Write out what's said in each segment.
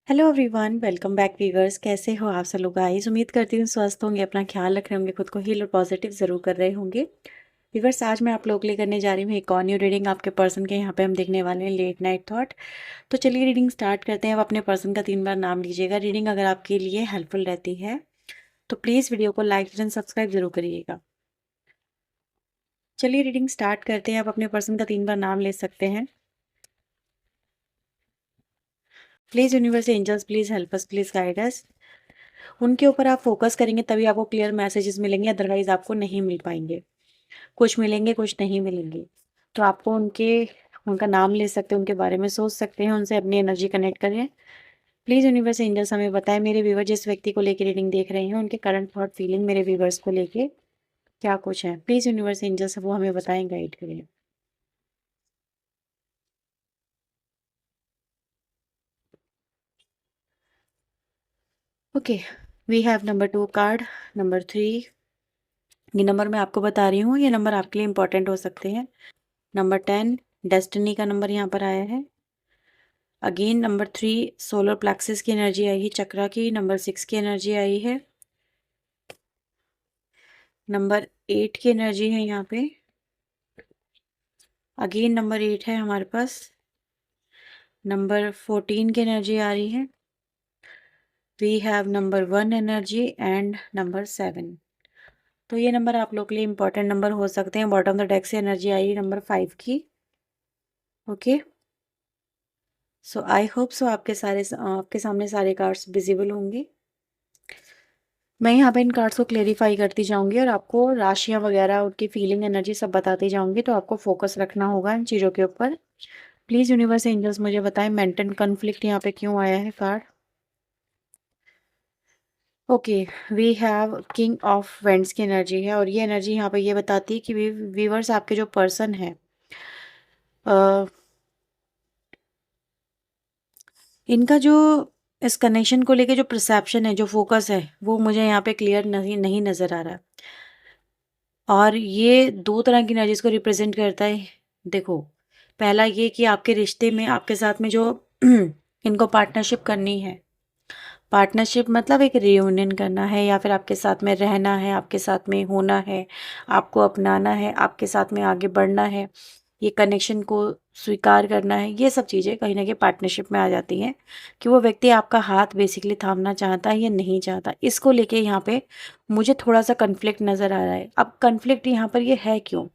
Hello everyone, welcome back viewers. कैसे हो आप सब लोग गाइस? उम्मीद करती हूँ स्वस्थ होंगे, अपना ख्याल रख रहे होंगे, खुद को हील और पॉजिटिव ज़रूर कर रहे होंगे। वीवर्स, आज मैं आप लोगों के लिए करने जा रही हूँ एक और न्यू रीडिंग आपके पर्सन के। यहाँ पे हम देखने वाले हैं लेट नाइट थॉट। तो चलिए रीडिंग स्टार्ट करते हैं। अब अपने पर्सन का 3 बार नाम लीजिएगा। रीडिंग अगर आपके लिए हेल्पफुल रहती है तो प्लीज़ वीडियो को लाइक एंड सब्सक्राइब जरूर करिएगा। चलिए रीडिंग स्टार्ट करते हैं। आप अपने पर्सन का 3 बार नाम ले सकते हैं। Please universe angels, please help us, please guide us. उनके ऊपर आप फोकस करेंगे तभी आपको क्लियर मैसेजेस मिलेंगे, अदरवाइज आपको नहीं मिल पाएंगे। कुछ मिलेंगे, कुछ नहीं मिलेंगे। तो आपको उनका नाम ले सकते हैं, उनके बारे में सोच सकते हैं, उनसे अपनी एनर्जी कनेक्ट करें। प्लीज़ यूनिवर्स एंजल्स हमें बताएं, मेरे व्यूवर जिस व्यक्ति को लेकर रीडिंग देख रहे हैं उनके करंट थॉट फीलिंग मेरे व्यूवर्स को लेके क्या कुछ है। प्लीज़ यूनिवर्स एंजल्स वो हमें बताएं, गाइड करें। Okay, we have number 2 card, number 3। ये नंबर मैं आपको बता रही हूँ, ये नंबर आपके लिए इंपॉर्टेंट हो सकते हैं। नंबर 10 डेस्टिनी का नंबर यहाँ पर आया है। अगेन नंबर 3 सोलर प्लेक्सिस की एनर्जी आई है, चक्रा की। नंबर 6 की एनर्जी आई है। नंबर 8 की एनर्जी है यहाँ पे। अगेन नंबर 8 है हमारे पास। नंबर 14 की एनर्जी आ रही है। We have number 1 energy and number 7। तो ये नंबर आप लोग के लिए इंपॉर्टेंट नंबर हो सकते हैं। बॉटम ऑफ द डेक से एनर्जी आई है नंबर 5 की। Okay, so I hope so आपके सामने सारे कार्ड्स विजिबल होंगे। मैं यहाँ पे इन कार्ड्स को क्लेरिफाई करती जाऊंगी और आपको राशियां वगैरह उनकी फीलिंग एनर्जी सब बताती जाऊंगी। तो आपको फोकस रखना होगा इन चीज़ों के ऊपर। प्लीज़ यूनिवर्स एंजल्स मुझे बताएं मेंटल कॉन्फ्लिक्ट यहाँ पे क्यों आया है card. Okay, we have king of wands की एनर्जी है और ये एनर्जी यहाँ पे ये बताती है कि वीवर्स आपके जो पर्सन है इनका जो इस कनेक्शन को लेके जो परसेप्शन है, जो फोकस है, वो मुझे यहाँ पे क्लियर नहीं नहीं नज़र आ रहा है। और ये 2 तरह की एनर्जीज़ को रिप्रेज़ेंट करता है। देखो, पहला ये कि आपके रिश्ते में आपके साथ में जो इनको पार्टनरशिप करनी है। पार्टनरशिप मतलब एक रियूनियन करना है या फिर आपके साथ में रहना है, आपके साथ में होना है, आपको अपनाना है, आपके साथ में आगे बढ़ना है, ये कनेक्शन को स्वीकार करना है। ये सब चीज़ें कहीं न कहीं पार्टनरशिप में आ जाती हैं कि वो व्यक्ति आपका हाथ बेसिकली थामना चाहता है या नहीं चाहता। इसको लेके यहाँ पे मुझे थोड़ा-सा कॉन्फ्लिक्ट नज़र आ रहा है। अब कॉन्फ्लिक्ट यहाँ पर ये है क्यों?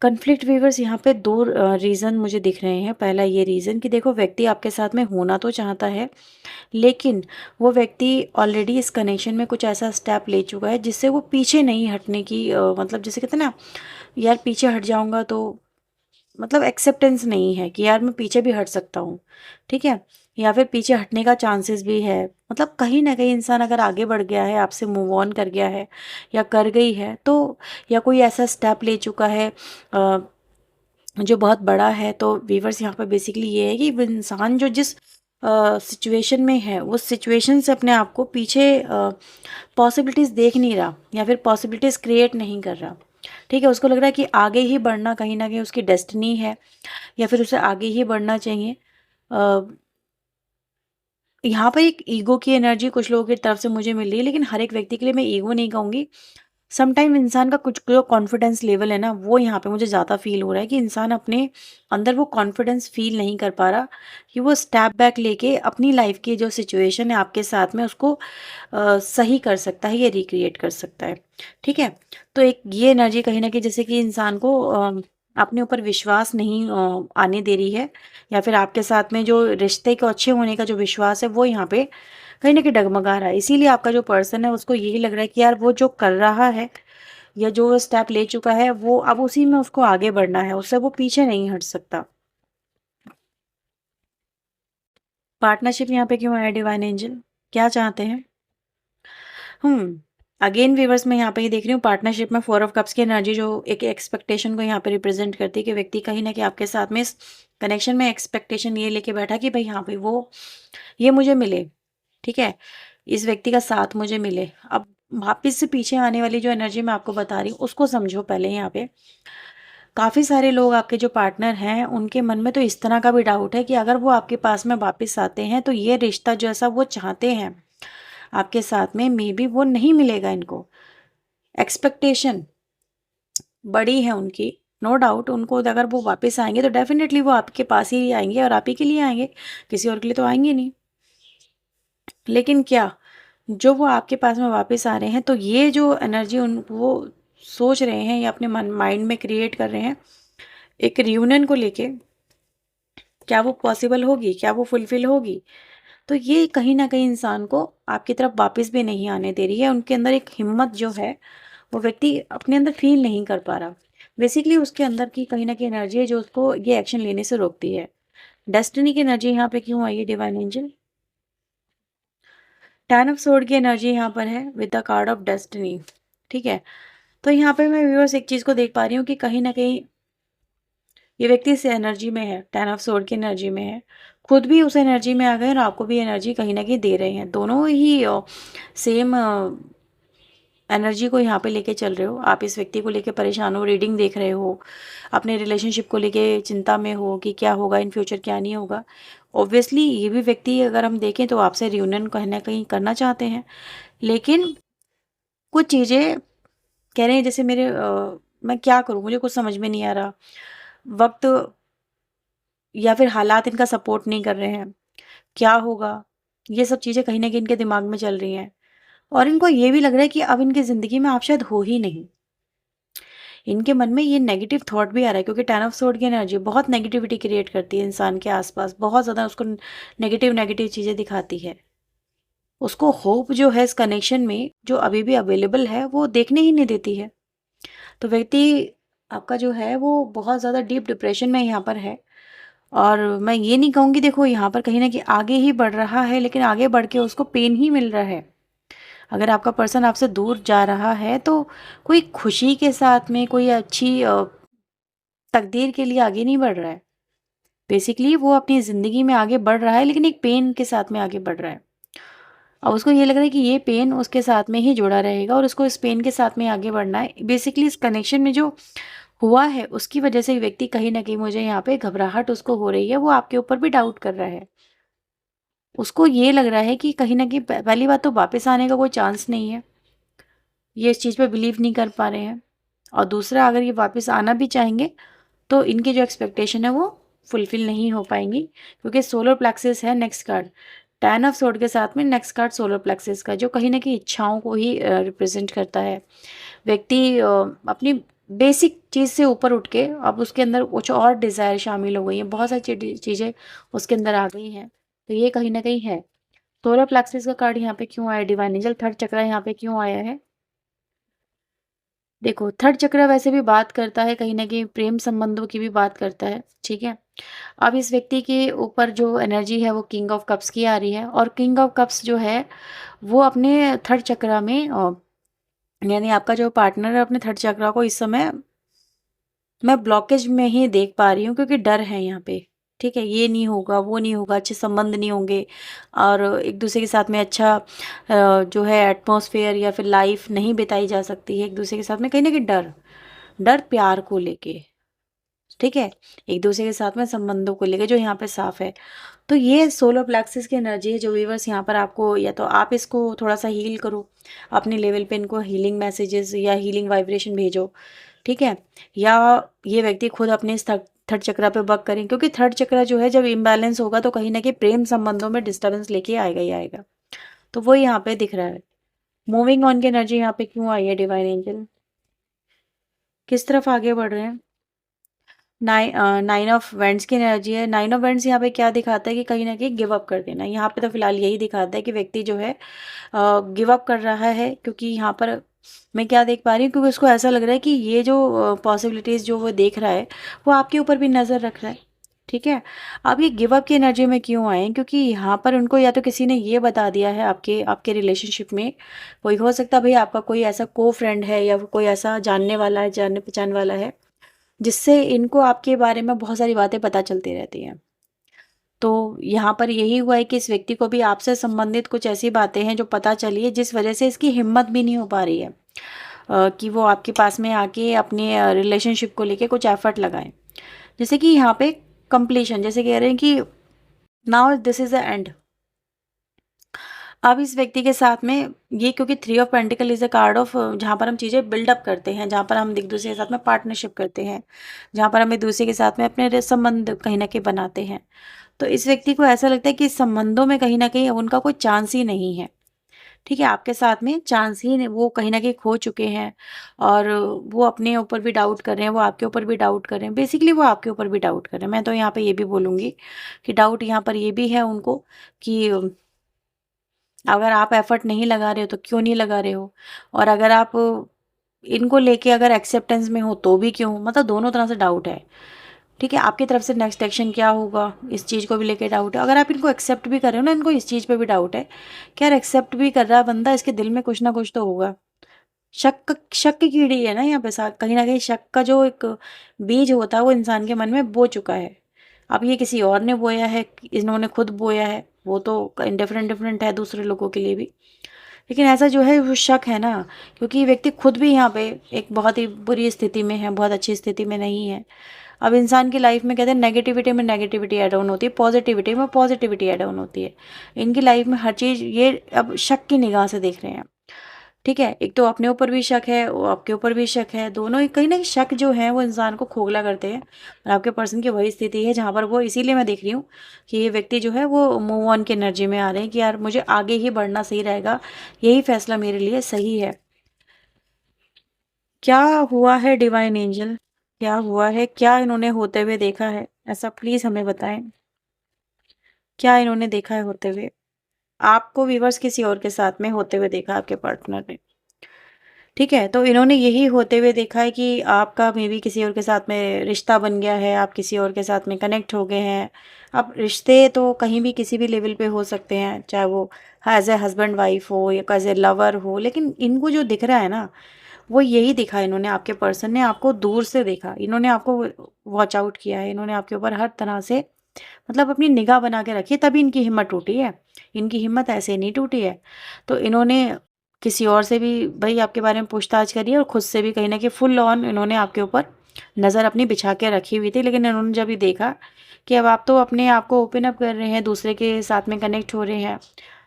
कॉन्फ्लिक्ट वीवर्स यहाँ पे 2 रीज़न मुझे दिख रहे हैं। पहला ये रीज़न कि देखो, व्यक्ति आपके साथ में होना तो चाहता है, लेकिन वो व्यक्ति ऑलरेडी इस कनेक्शन में कुछ ऐसा स्टेप ले चुका है जिससे वो पीछे नहीं हटने की मतलब जैसे कहते हैं ना, यार पीछे हट जाऊँगा तो मतलब एक्सेप्टेंस नहीं है कि यार मैं पीछे भी हट सकता हूँ, ठीक है? या फिर पीछे हटने का चांसेस भी है। मतलब कहीं न कहीं इंसान अगर आगे बढ़ गया है, आपसे मूव ऑन कर गया है या कर गई है तो, या कोई ऐसा स्टेप ले चुका है अ, जो बहुत बड़ा है, तो वीवर्स यहाँ पे बेसिकली ये है कि वो इंसान जो जिस सिचुएशन में है, उस सिचुएशन से अपने आप को पीछे पॉसिबिलिटीज़ देख नहीं रहा या फिर पॉसिबिलिटीज़ क्रिएट नहीं कर रहा। ठीक है, उसको लग रहा है कि आगे ही बढ़ना कहीं न कहीं उसकी डेस्टिनी है या फिर उसे आगे ही बढ़ना चाहिए। अ, यहाँ पर एक ईगो की एनर्जी कुछ लोगों की तरफ से मुझे मिल रही है, लेकिन हर एक व्यक्ति के लिए मैं ईगो नहीं कहूँगी। समटाइम इंसान का कुछ जो कॉन्फिडेंस लेवल है ना, वो यहाँ पे मुझे ज़्यादा फील हो रहा है कि इंसान अपने अंदर वो कॉन्फिडेंस फील नहीं कर पा रहा कि वो स्टेप बैक लेके अपनी लाइफ की जो सिचुएशन है आपके साथ में उसको सही कर सकता है या रिक्रिएट कर सकता है। ठीक है, तो एक ये एनर्जी कहीं ना कहीं जैसे कि इंसान को अपने ऊपर विश्वास नहीं आने दे रही है, या फिर आपके साथ में जो रिश्ते को अच्छे होने का जो विश्वास है वो यहाँ पे कहीं न कहीं डगमगा रहा है। इसीलिए आपका जो पर्सन है उसको यही लग रहा है कि यार वो जो कर रहा है या जो स्टेप ले चुका है वो अब उसी में उसको आगे बढ़ना है, उससे वो पीछे नहीं हट सकता। पार्टनरशिप यहाँ पे क्यों आया डिवाइन एंजल? क्या चाहते हैं? अगेन व्यूअर्स मैं यहाँ पे ये देख रही हूँ पार्टनरशिप में 4 ऑफ कप्स की एनर्जी जो एक एक्सपेक्टेशन को यहाँ पे रिप्रेजेंट करती है कि व्यक्ति कहीं न कहीं आपके साथ में इस कनेक्शन में एक्सपेक्टेशन ये लेके बैठा कि भाई यहाँ पे वो ये मुझे मिले, ठीक है? इस व्यक्ति का साथ मुझे मिले। अब वापस से पीछे आने वाली जो एनर्जी मैं आपको बता रही हूँ उसको समझो पहले यहाँ पे। काफ़ी सारे लोग आपके जो पार्टनर हैं उनके मन में तो इस तरह का भी डाउट है कि अगर वो आपके पास में वापस आते हैं तो ये रिश्ता जैसा वो चाहते हैं आपके साथ में मे बी वो नहीं मिलेगा इनको। एक्सपेक्टेशन बड़ी है उनकी, नो डाउट। उनको अगर वो वापस आएंगे तो डेफिनेटली वो आपके पास ही आएंगे और आप ही के लिए आएंगे, किसी और के लिए तो आएंगे नहीं। लेकिन क्या जो वो आपके पास में वापस आ रहे हैं तो ये जो एनर्जी उन वो सोच रहे हैं या अपने मन माइंड में क्रिएट कर रहे हैं एक रियूनियन को लेके, क्या वो पॉसिबल होगी, क्या वो फुलफिल होगी? तो ये कहीं न कहीं इंसान को आपकी तरफ वापस भी नहीं आने दे रही है। उनके अंदर एक हिम्मत जो है, वो व्यक्ति अपने अंदर फ़ील नहीं कर पा रहा। बेसिकली उसके अंदर की कहीं न कहीं एनर्जी है जो उसको ये एक्शन लेने से रोकती है। डेस्टिनी की एनर्जी यहाँ पे क्यों आई है डिवाइन एंजल? 10 ऑफ स्वॉर्ड की एनर्जी यहाँ पर है with the card of destiny, ठीक है? तो यहाँ पे मैं व्यूअर्स एक चीज़ को देख पा रही हूँ कि कहीं न कहीं ये व्यक्ति इस एनर्जी में है, 10 ऑफ स्वॉर्ड की एनर्जी में है। खुद भी उस एनर्जी में आ गए और आपको भी एनर्जी कहीं न कहीं दे रहे हैं। दोनों ही सेम एनर्जी को यहाँ पे लेके चल रहे हो। आप इस व्यक्ति को लेके परेशान हो, रीडिंग देख रहे हो, अपने रिलेशनशिप को लेके चिंता में हो कि क्या होगा इन फ्यूचर, क्या नहीं होगा। ऑब्वियसली ये भी व्यक्ति अगर हम देखें तो आपसे रियूनियन कहीं न कहीं करना चाहते हैं। लेकिन कुछ चीज़ें कह रहे हैं जैसे मैं क्या करूँ? मुझे कुछ समझ में नहीं आ रहा। वक़्त या फिर हालात इनका सपोर्ट नहीं कर रहे हैं। क्या होगा? ये सब चीज़ें कहीं न कहीं इनके दिमाग में चल रही हैं और इनको ये भी लग रहा है कि अब इनकी ज़िंदगी में आप शायद हो ही नहीं। इनके मन में ये नेगेटिव थॉट भी आ रहा है क्योंकि 10 ऑफ स्वॉर्ड की एनर्जी बहुत नेगेटिविटी क्रिएट करती है इंसान के आसपास, बहुत ज़्यादा उसको नेगेटिव नेगेटिव चीज़ें दिखाती है। उसको होप जो है इस कनेक्शन में जो अभी भी अवेलेबल है वो देखने ही नहीं देती है। तो व्यक्ति आपका जो है वो बहुत ज़्यादा डीप डिप्रेशन में यहाँ पर है और मैं ये नहीं कहूँगी, देखो यहाँ पर कहीं न कहीं आगे ही बढ़ रहा है लेकिन आगे बढ़ के उसको पेन ही मिल रहा है। अगर आपका पर्सन आपसे दूर जा रहा है तो कोई खुशी के साथ में कोई अच्छी तकदीर के लिए आगे नहीं बढ़ रहा है। बेसिकली वो अपनी ज़िंदगी में आगे बढ़ रहा है लेकिन एक पेन के साथ में आगे बढ़ रहा है। अब उसको ये लग रहा है कि ये पेन उसके साथ में ही जुड़ा रहेगा और उसको इस पेन के साथ में आगे बढ़ना है। बेसिकली इस कनेक्शन में जो हुआ है उसकी वजह से व्यक्ति कहीं न कहीं, मुझे यहाँ पे घबराहट उसको हो रही है, वो आपके ऊपर भी डाउट कर रहा है। उसको ये लग रहा है कि कहीं न कहीं पहली बात तो वापस आने का कोई चांस नहीं है। ये इस चीज़ पे बिलीव नहीं कर पा रहे हैं और दूसरा अगर ये वापस आना भी चाहेंगे तो इनकी जो एक्सपेक्टेशन है वो फुलफिल नहीं हो पाएंगी क्योंकि सोलर प्लेक्सिस है नेक्स्ट कार्ड। 10 ऑफ स्वॉर्ड के साथ में नेक्स्ट कार्ड सोलर प्लेक्सिस का जो कहीं न कहीं इच्छाओं को ही रिप्रेजेंट करता है। व्यक्ति अपनी बेसिक चीज़ से ऊपर उठ के अब उसके अंदर कुछ और डिज़ायर शामिल हो गई हैं, बहुत सारी चीज़ें उसके अंदर आ गई हैं। तो ये कहीं न कहीं है। सोलर प्लेक्सिस का कार्ड यहाँ पे क्यों आया? डिवाइन एंजल थर्ड चक्र यहाँ पे क्यों आया है? देखो थर्ड चक्र वैसे भी बात करता है, कहीं न कहीं प्रेम संबंधों की भी बात करता है, ठीक है? अब इस व्यक्ति के ऊपर जो एनर्जी है वो किंग ऑफ कप्स की आ रही है और किंग ऑफ कप्स जो है वो अपने थर्ड चक्र में यानी आपका जो पार्टनर है अपने थर्ड चक्र को इस समय मैं ब्लॉकेज में ही देख पा रही हूँ क्योंकि डर है यहाँ पे, ठीक है? ये नहीं होगा, वो नहीं होगा, अच्छे संबंध नहीं होंगे और एक दूसरे के साथ में अच्छा जो है एटमॉस्फेयर या फिर लाइफ नहीं बिताई जा सकती है एक दूसरे के साथ में, कहीं ना कहीं डर, डर प्यार को लेके, ठीक है? एक दूसरे के साथ में संबंधों को लेके जो यहाँ पे साफ है। तो ये सोलर प्लेक्सिस की एनर्जी है जो व्यूअर्स यहाँ पर आपको, या तो आप इसको थोड़ा सा हील करो अपने लेवल पे, इनको हीलिंग मैसेजेस या हीलिंग वाइब्रेशन भेजो, ठीक है? या ये व्यक्ति खुद अपने इस थर्ड चक्र पे वर्क करें क्योंकि थर्ड चक्र जो है जब इम्बैलेंस होगा तो कहीं ना कहीं प्रेम संबंधों में डिस्टर्बेंस लेके आएगा ही आएगा। तो वो यहाँ पे दिख रहा है। मूविंग ऑन की एनर्जी यहाँ पे क्यों आई है डिवाइन एंजल? किस तरफ आगे बढ़ रहे हैं? नाइन ऑफ वेंट्स की एनर्जी है। नाइन ऑफ वेंट्स यहाँ पे क्या दिखाता है कि कहीं ना कहीं गिव अप कर देना। यहाँ पे तो फिलहाल यही दिखाता है कि व्यक्ति जो है गिव अप कर रहा है क्योंकि यहाँ पर मैं क्या देख पा रही हूँ, क्योंकि उसको ऐसा लग रहा है कि ये जो पॉसिबिलिटीज़ जो वो देख रहा है वो आपके ऊपर भी नज़र रख रहा है, ठीक है? अब ये गिव अप की एनर्जी में क्यों आए हैं? क्योंकि यहाँ पर उनको या तो किसी ने ये बता दिया है, आपके आपके रिलेशनशिप में कोई हो सकता है, भाई आपका कोई ऐसा को फ्रेंड है या कोई ऐसा जानने वाला है, जानने पहचान वाला है जिससे इनको आपके बारे में बहुत सारी बातें पता चलती रहती हैं। तो यहाँ पर यही हुआ है कि इस व्यक्ति को भी आपसे संबंधित कुछ ऐसी बातें हैं जो पता चली है जिस वजह से इसकी हिम्मत भी नहीं हो पा रही है। कि वो आपके पास में आके अपने रिलेशनशिप को लेके कुछ एफर्ट लगाएं। जैसे कि यहाँ पे कंप्लीशन, जैसे कह रहे हैं कि now this is the end. अब इस व्यक्ति के साथ में ये, क्योंकि three of pentacle is a card of जहाँ पर हम चीज़ें बिल्डअप करते हैं, जहाँ पर हम एक दूसरे के साथ में पार्टनरशिप करते हैं, जहाँ पर हम एक दूसरे के साथ में अपने संबंध कहीं ना कहीं बनाते हैं। तो इस व्यक्ति को ऐसा लगता है कि इस संबंधों में कहीं ना कहीं उनका कोई चांस ही नहीं है। ठीक है, आपके साथ में चांस ही वो कहीं ना कहीं खो चुके हैं, और वो अपने ऊपर भी डाउट कर रहे हैं, वो आपके ऊपर भी डाउट कर रहे हैं, बेसिकली वो आपके ऊपर भी डाउट कर रहे हैं। मैं तो यहाँ पे ये भी बोलूँगी कि डाउट यहाँ पर ये भी है उनको कि अगर आप एफर्ट नहीं लगा रहे हो तो क्यों नहीं लगा रहे हो, और अगर आप इनको लेके अगर एक्सेप्टेंस में हो तो भी क्यों, मतलब दोनों तरह से डाउट है। ठीक है, आपकी तरफ से नेक्स्ट एक्शन क्या होगा, इस चीज़ को भी लेके डाउट है। अगर आप इनको एक्सेप्ट भी कर रहे हो ना, इनको इस चीज़ पे भी डाउट है कि यार एक्सेप्ट भी कर रहा है बंदा, इसके दिल में कुछ ना कुछ तो होगा। शक की कीड़ी है ना यहाँ पे, साथ कहीं ना कहीं शक का जो एक बीज होता है वो इंसान के मन में बो चुका है। अब ये किसी और ने बोया है, इन्होंने खुद बोया है, वो तो डिफरेंट डिफरेंट है दूसरे लोगों के लिए भी, लेकिन ऐसा जो है वो शक है ना, क्योंकि ये व्यक्ति खुद भी यहाँ पे एक बहुत ही बुरी स्थिति में है, बहुत अच्छी स्थिति में नहीं है। अब इंसान की लाइफ में कहते हैं नेगेटिविटी में नेगेटिविटी ऐड ऑन होती है, पॉजिटिविटी में पॉजिटिविटी ऐड ऑन होती है। इनकी लाइफ में हर चीज़ ये अब शक की निगाह से देख रहे हैं। ठीक है, एक तो अपने ऊपर भी शक है, वो आपके ऊपर भी शक है, दोनों ही कहीं ना कहीं शक जो है वो इंसान को खोखला करते हैं। और आपके पर्सन की वही स्थिति है जहाँ पर वो, इसीलिए मैं देख रही हूँ कि ये व्यक्ति जो है वो मूव ऑन की एनर्जी में आ रहे हैं कि यार मुझे आगे ही बढ़ना सही रहेगा, यही फैसला मेरे लिए सही है। क्या हुआ है डिवाइन एंजल, क्या हुआ है, क्या इन्होंने होते हुए देखा है, ऐसा प्लीज हमें बताएं। क्या इन्होंने देखा है होते हुए, आपको व्यूअर्स किसी और के साथ में होते हुए देखा आपके पार्टनर ने। ठीक है, तो इन्होंने यही होते हुए देखा है कि आपका मे बी किसी और के साथ में रिश्ता बन गया है, आप किसी और के साथ में कनेक्ट हो गए हैं। अब रिश्ते तो कहीं भी किसी भी लेवल पे हो सकते हैं, चाहे वो एज ए हस्बैंड वाइफ हो या एज ए लवर हो, लेकिन इनको जो दिख रहा है ना वो यही दिखा। इन्होंने, आपके पर्सन ने आपको दूर से देखा, इन्होंने आपको वॉच आउट किया है, इन्होंने आपके ऊपर हर तरह से मतलब अपनी निगाह बना के रखी, तभी इनकी हिम्मत टूटी है। इनकी हिम्मत ऐसे नहीं टूटी है। तो इन्होंने किसी और से भी भाई आपके बारे में पूछताछ करी है, और खुद से भी कहीं ना कहीं फुल ऑन इन्होंने आपके ऊपर नज़र अपनी बिछा के रखी हुई थी। लेकिन इन्होंने जब ये देखा कि अब आप तो अपने आप को ओपन अप कर रहे हैं, दूसरे के साथ में कनेक्ट हो रहे हैं,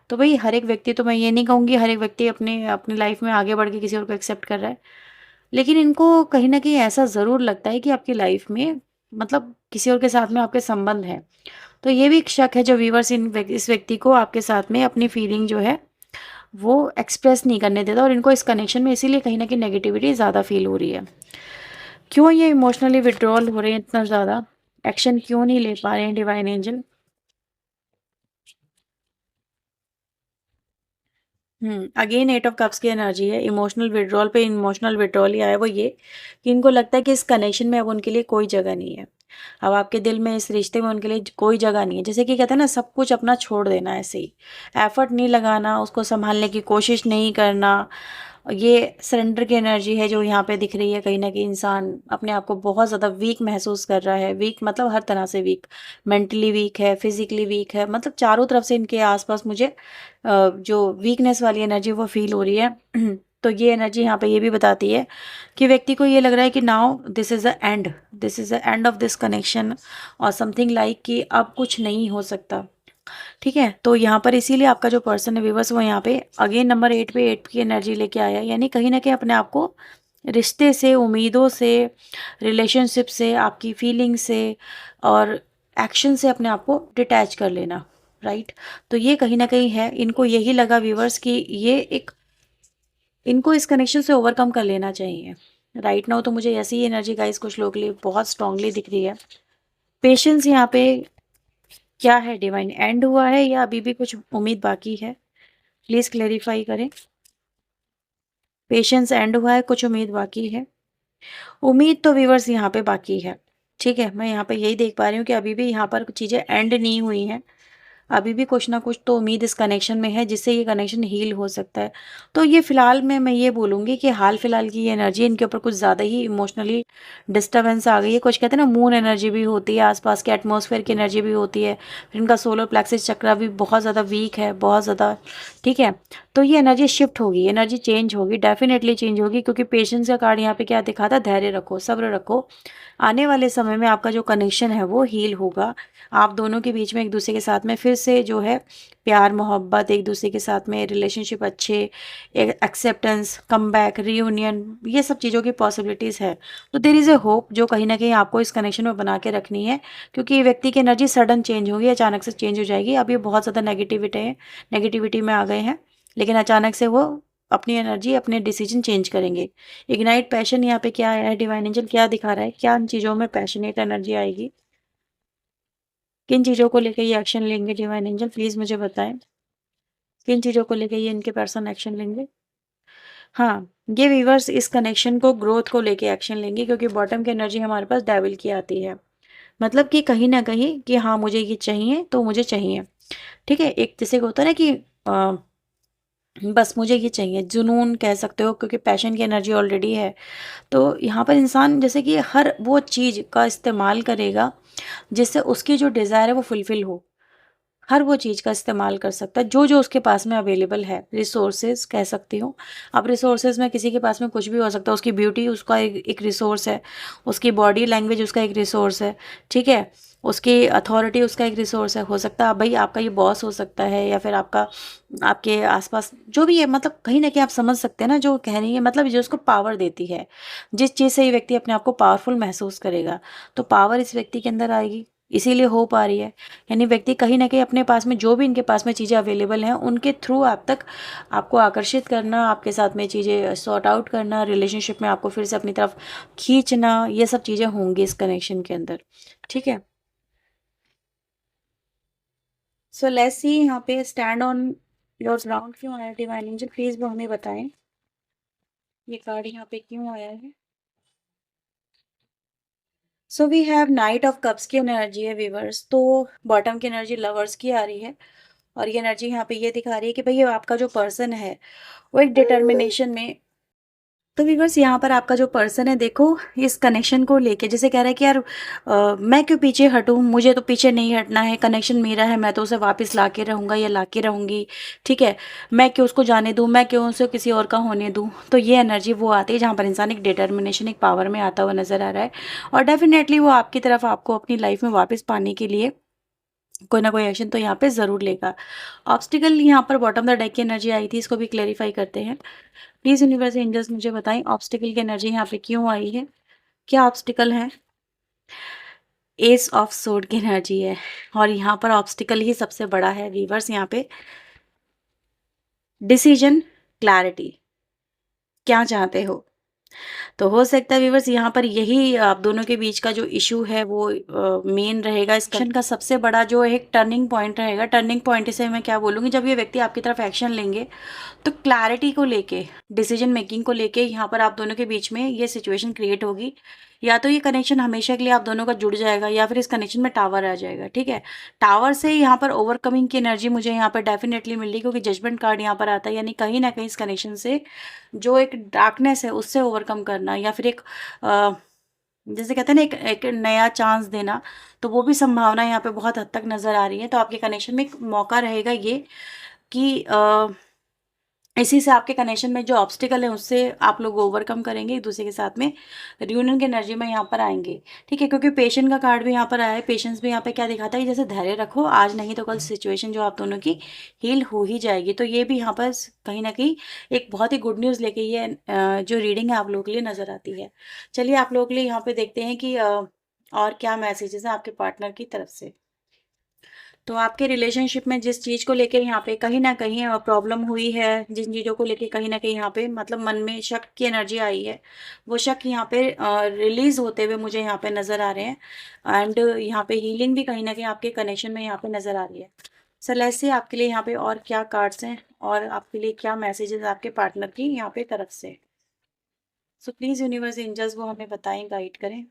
तो भाई हर एक व्यक्ति, तो मैं ये नहीं कहूँगी हर एक व्यक्ति अपने अपनी लाइफ में आगे बढ़ के किसी और को एक्सेप्ट कर रहा है, लेकिन इनको कहीं न कहीं ऐसा ज़रूर लगता है कि आपकी लाइफ में मतलब किसी और के साथ में आपके संबंध हैं। तो ये भी एक शक है जो व्यूअर्स इस व्यक्ति को आपके साथ में अपनी फीलिंग जो है वो एक्सप्रेस नहीं करने देता, और इनको इस कनेक्शन में इसीलिए कहीं न कहीं नेगेटिविटी ज़्यादा फील हो रही है। क्यों ये इमोशनली विथड्रॉल हो रहे हैं इतना ज़्यादा? एक्शन क्यों नहीं ले पा रहे हैं divine angel? Again eight of cups की एनर्जी है, इमोशनल विड्रॉल पे इमोशनल विड्रॉल ही आया, वो ये कि इनको लगता है कि इस कनेक्शन में अब उनके लिए कोई जगह नहीं है। अब आपके दिल में इस रिश्ते में उनके लिए कोई जगह नहीं है। जैसे कि कहते हैं ना, सब कुछ अपना छोड़ देना, ऐसे ही एफर्ट नहीं लगाना, उसको संभालने की कोशिश नहीं करना। ये सरेंडर की एनर्जी है जो यहाँ पे दिख रही है। कहीं ना कहीं इंसान अपने आप को बहुत ज़्यादा वीक महसूस कर रहा है, वीक मतलब हर तरह से वीक, मेंटली वीक है, फिजिकली वीक है, मतलब चारों तरफ से इनके आसपास मुझे जो वीकनेस वाली एनर्जी वो फील हो रही है। तो ये एनर्जी यहाँ पे ये भी बताती है कि व्यक्ति को ये लग रहा है कि now this is the end, this is the end of this connection, और समथिंग लाइक कि अब कुछ नहीं हो सकता। ठीक है, तो यहाँ पर इसीलिए आपका जो पर्सन है व्यूअर्स, वो यहाँ पे अगेन नंबर 8 पे 8 की एनर्जी लेके आया है, यानी कहीं ना कहीं अपने आप को रिश्ते से, उम्मीदों से, रिलेशनशिप से, आपकी फीलिंग से और एक्शन से अपने आप को डिटैच कर लेना। राइट, तो ये कहीं ना कहीं है, इनको यही लगा व्यूअर्स कि ये एक, इनको इस कनेक्शन से ओवरकम कर लेना चाहिए। राइट नाउ तो मुझे ऐसी ही एनर्जी गाइस कुछ लोगों के लिए बहुत स्ट्रांगली दिख रही है। पेशेंस यहाँ पे क्या है डिवाइन, एंड हुआ है या अभी भी कुछ उम्मीद बाकी है? प्लीज क्लेरिफाई करें। पेशेंस एंड हुआ है, कुछ उम्मीद बाकी है? उम्मीद तो व्यूअर्स यहाँ पे बाकी है। ठीक है, मैं यहाँ पे यही देख पा रही हूँ कि अभी भी यहाँ पर चीज़ें एंड नहीं हुई हैं, अभी भी कुछ ना कुछ तो उम्मीद इस कनेक्शन में है जिससे ये कनेक्शन हील हो सकता है। तो ये फ़िलहाल में मैं ये बोलूँगी कि हाल-फिलहाल की ये एनर्जी इनके ऊपर कुछ ज़्यादा ही इमोशनली डिस्टर्बेंस आ गई है। कुछ कहते हैं ना मून एनर्जी भी होती है, आस-पास के एटमॉस्फेयर की एनर्जी भी होती है। फिर इनका सोलर प्लेक्सिस चक्र भी बहुत ज़्यादा वीक है, बहुत ज़्यादा, ठीक है? तो ये एनर्जी शिफ्ट होगी, एनर्जी चेंज होगी, डेफ़िनेटली चेंज होगी, क्योंकि पेशेंस का कार्ड यहाँ पे क्या दिखाता है, धैर्य रखो, सब्र रखो। आने वाले समय में आपका जो कनेक्शन है वो हील होगा। आप दोनों के बीच में एक-दूसरे के साथ में फिर से जो है प्यार, मोहब्बत, एक-दूसरे के साथ में रिलेशनशिप अच्छे, एक्सेप्टेंस, कमबैक, रियूनियन, ये सब चीज़ों की पॉसिबिलिटीज़ है। तो देयर इज़ अ होप जो कहीं न कहीं आपको इस कनेक्शन में बना के रखनी है, क्योंकि ये व्यक्ति की एनर्जी सडन चेंज होगी, अचानक से चेंज हो जाएगी। अब ये बहुत ज़्यादा नेगेटिविटी में आ गए हैं, लेकिन अचानक से वो अपनी एनर्जी, अपने डिसीजन चेंज करेंगे। इग्नाइट पैशन यहाँ पे क्या आया है, डिवाइन एंजल क्या दिखा रहा है, क्या इन चीज़ों में पैशनेट एनर्जी आएगी, किन चीज़ों को लेके ये एक्शन लेंगे डिवाइन एंजल, प्लीज़ मुझे बताएँ। किन चीज़ों को लेके ये इनके पर्सन एक्शन लेंगे? हाँ, ये व्यूअर्स इस कनेक्शन को, ग्रोथ को लेके एक्शन लेंगे, क्योंकि बॉटम की एनर्जी हमारे पास डेविल की आती है। मतलब कि कहीं न कहीं कि हाँ, मुझे ये चाहिए तो मुझे चाहिए, ठीक है? एक जैसे होता है ना कि अ, बस मुझे ये चाहिए, जुनून कह सकते हो, क्योंकि पैशन की एनर्जी ऑलरेडी है। तो यहाँ पर इंसान जैसे कि हर वो चीज़ का इस्तेमाल करेगा जिससे उसकी जो डिज़ायर है वो फुलफ़िल हो। हर वो चीज़ का इस्तेमाल कर सकता है, जो-जो उसके पास में अवेलेबल है, रिसोर्सेज़ कह सकती हूँ। अब रिसोर्सेज़ में किसी के पास में कुछ भी हो सकता है, उसकी ब्यूटी उसका एक एक रिसोर्स है, उसकी बॉडी लैंग्वेज उसका एक रिसोर्स है, ठीक है? उसकी अथॉरिटी उसका एक रिसोर्स है। हो सकता है भई आपका ये बॉस हो सकता है, या फिर आपका आपके आस-पास जो भी है, मतलब कहीं न कहीं आप समझ सकते हैं ना जो कह रही है, मतलब जो उसको पावर देती है। जिस चीज़ से ये व्यक्ति अपने आप को पावरफुल महसूस करेगा, तो पावर इस व्यक्ति के अंदर आएगी, इसीलिए हो पा रही है। यानी व्यक्ति कहीं न कहीं अपने पास में जो भी इनके पास में चीज़ें अवेलेबल हैं, उनके थ्रू आप तक आपको आकर्षित करना, आपके साथ में चीज़ें सॉर्ट आउट करना, रिलेशनशिप में आपको फिर से अपनी तरफ खींचना, ये सब चीज़ें होंगी इस कनेक्शन के अंदर, ठीक है? सो लेट्स सी यहाँ पे स्टैंड ऑन योर ग्राउंड क्यों आया डिवाइन एंजल, प्लीज़ वो हमें बताएँ, ये कार्ड यहाँ पे क्यों आया है? So we have knight of cups की एनर्जी है व्यूअर्स, तो बॉटम की एनर्जी लवर्स की आ रही है, और ये एनर्जी यहाँ पे ये दिखा रही है कि भई ये आपका जो पर्सन है, वो एक डिटर्मिनेशन में, तो व्यूअर्स यहाँ पर आपका जो पर्सन है, देखो इस कनेक्शन को लेके जैसे कह रहा है कि यार मैं क्यों पीछे हटूँ, मुझे तो पीछे नहीं हटना है, कनेक्शन मेरा है, मैं तो उसे वापस ला के रहूँगा या ला के रहूँगी, ठीक है? मैं क्यों उसको जाने दूँ, मैं क्यों उसे किसी और का होने दूँ। तो ये एनर्जी वो आती है जहाँ पर इंसान एक डिटर्मिनेशन, एक पावर में आता हुआ नज़र आ रहा है, और डेफिनेटली वो आपकी तरफ आपको अपनी लाइफ में वापस पाने के लिए कोई ना कोई एक्शन तो यहाँ पे ज़रूर लेगा। ऑब्स्टिकल यहाँ पर बॉटम द डेक की एनर्जी आई थी, इसको भी क्लेरिफाई करते हैं। प्लीज़ यूनिवर्स एंजल्स मुझे बताएं ऑब्स्टिकल की एनर्जी यहाँ पे क्यों आई है? क्या ऑब्स्टिकल है? एस ऑफ सोर्ड की एनर्जी है, और यहाँ पर ऑब्स्टिकल ही सबसे बड़ा है वीवर्स, यहाँ पे डिसीजन, क्लैरिटी, क्या चाहते हो? तो हो सकता है व्यूअर्स यहाँ पर यही आप दोनों के बीच का जो इशू है वो मेन रहेगा, इस कनेक्शन का सबसे बड़ा जो एक टर्निंग पॉइंट रहेगा। टर्निंग पॉइंट इसे मैं क्या बोलूँगी, जब ये व्यक्ति आपकी तरफ एक्शन लेंगे, तो क्लैरिटी को लेके, डिसीजन मेकिंग को लेके यहाँ पर आप दोनों के बीच में ये सिचुएशन क्रिएट होगी। या तो ये कनेक्शन हमेशा के लिए आप दोनों का जुड़ जाएगा, या फिर इस कनेक्शन में टावर आ जाएगा, ठीक है? टावर से यहाँ पर ओवरकमिंग की एनर्जी मुझे यहाँ पर डेफिनेटली मिल रही है, क्योंकि जजमेंट कार्ड यहाँ पर आता है, यानी कहीं ना कहीं इस कनेक्शन से जो एक डार्कनेस है उससे ओवरकम करना, या फिर एक अ, जैसे कहते हैं ना, एक एक नया चांस देना, तो वो भी संभावना यहाँ पे बहुत हद तक नज़र आ रही है। तो आपके कनेक्शन में एक मौका रहेगा ये कि इसी से आपके कनेक्शन में जो ऑब्स्टिकल है उससे आप लोग ओवरकम करेंगे, एक दूसरे के साथ में रियूनियन की एनर्जी में यहाँ पर आएंगे, ठीक है? क्योंकि पेशेंट का कार्ड भी यहाँ पर आया है। पेशेंस भी यहाँ पे क्या दिखाता है कि जैसे धैर्य रखो, आज नहीं तो कल सिचुएशन जो आप दोनों की हील हो ही जाएगी। तो ये भी यहाँ पर कहीं ना कहीं एक बहुत ही गुड न्यूज़ लेके ये जो रीडिंग है आप लोगों के लिए नज़र आती है। चलिए आप लोगों के लिए यहाँ पे देखते हैं कि और क्या मैसेजेस हैं आपके पार्टनर की तरफ से। तो आपके रिलेशनशिप में जिस चीज़ को लेके यहाँ पे कहीं न कहीं प्रॉब्लम हुई है, जिन चीज़ों को लेके कहीं न कहीं यहाँ पे मतलब मन में शक की एनर्जी आई है, वो शक यहाँ पे रिलीज़ होते हुए मुझे यहाँ पे नज़र आ रहे हैं, एंड यहाँ पे हीलिंग भी कहीं न कहीं आपके कनेक्शन में यहाँ पे नज़र आ रही है। सो लेट्स सी आपके लिए यहाँ पे और क्या कार्ड्स हैं, और आपके लिए क्या मैसेजेस आपके पार्टनर की यहाँ पे तरफ से। सो प्लीज़ यूनिवर्स एंजल्स वो हमें बताएँ, गाइड करें।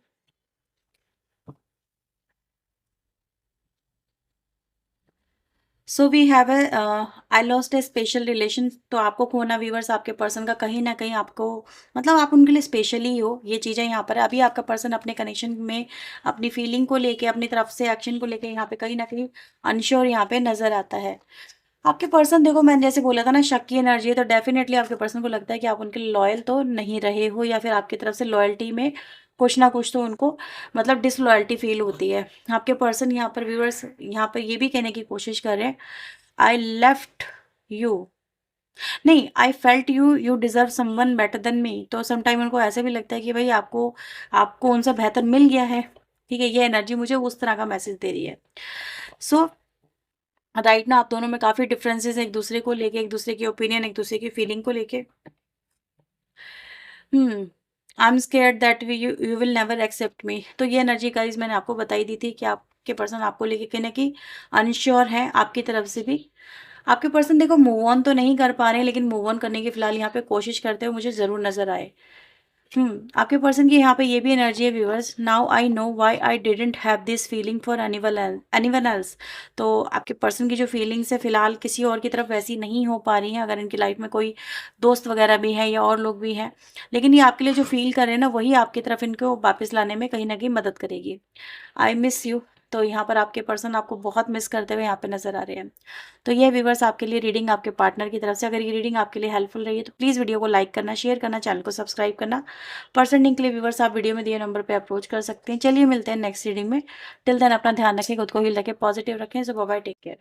So we have I lost a special relation. तो आपको खोना व्यूवर्स आपके पर्सन का कहीं ना कहीं आपको मतलब आप उनके लिए स्पेशल ही हो, ये चीज़ें यहाँ पर है। अभी आपका पर्सन अपने कनेक्शन में अपनी फीलिंग को लेके अपनी तरफ से एक्शन को लेके यहाँ पे कहीं ना कहीं अनश्योर यहाँ पे नजर आता है। आपके पर्सन देखो मैंने जैसे बोला था ना शक की एनर्जी है, तो डेफिनेटली आपके पर्सन को लगता है कि आप उनके लॉयल तो नहीं रहे हो, या फिर आपकी तरफ से लॉयल्टी में कुछ ना कुछ तो उनको मतलब डिसलॉयल्टी फील होती है। आपके पर्सन यहाँ पर व्यूअर्स यहाँ पर ये भी कहने की कोशिश कर रहे हैं, आई लेफ्ट यू, नहीं I felt you you deserve someone better than me. तो समटाइम उनको ऐसे भी लगता है कि भाई आपको आपको उनसे बेहतर मिल गया है। ठीक है, ये एनर्जी मुझे उस तरह का मैसेज दे रही है। सो राइट ना आप दोनों में काफ़ी डिफरेंसेस हैं एक दूसरे को लेके, एक दूसरे की ओपिनियन, एक दूसरे की फीलिंग को लेके। I am scared that we you you will never accept me. तो ये एनर्जी गाइस मैंने आपको बताई दी थी कि आपके पर्सन आपको लेके कहीं ना कहीं अनश्योर है, आपकी तरफ से भी। आपके पर्सन देखो मूव ऑन तो नहीं कर पा रहे हैं, लेकिन मूव ऑन करने की फिलहाल यहाँ पे कोशिश करते हुए मुझे ज़रूर नजर आए। आपके पर्सन की यहाँ पे ये भी एनर्जी है viewers, now I know why I didn't have this feeling for anyone else. तो आपके पर्सन की जो फीलिंग्स है फिलहाल किसी और की तरफ वैसी नहीं हो पा रही हैं। अगर इनकी लाइफ में कोई दोस्त वगैरह भी है या और लोग भी हैं, लेकिन ये आपके लिए जो फील कर रहे हैं ना वही आपकी तरफ इनको वापस लाने में कहीं ना कहीं मदद करेगी। I miss you. तो यहाँ पर आपके पर्सन आपको बहुत मिस करते हुए यहाँ पे नजर आ रहे हैं। तो ये व्यूवर्स आपके लिए रीडिंग आपके पार्टनर की तरफ से। अगर ये रीडिंग आपके लिए हेल्पफुल रही है तो प्लीज़ वीडियो को लाइक करना, शेयर करना, चैनल को सब्सक्राइब करना। पर्सन लिंक के लिए व्यूवर्स आप वीडियो में दिए नंबर पे अप्रोच कर सकते हैं। चलिए मिलते हैं नेक्स्ट रीडिंग में। टिल देन अपना ध्यान रखें, खुद को हील रखें, पॉजिटिव रखें। सो बाय बाय, टेक केयर।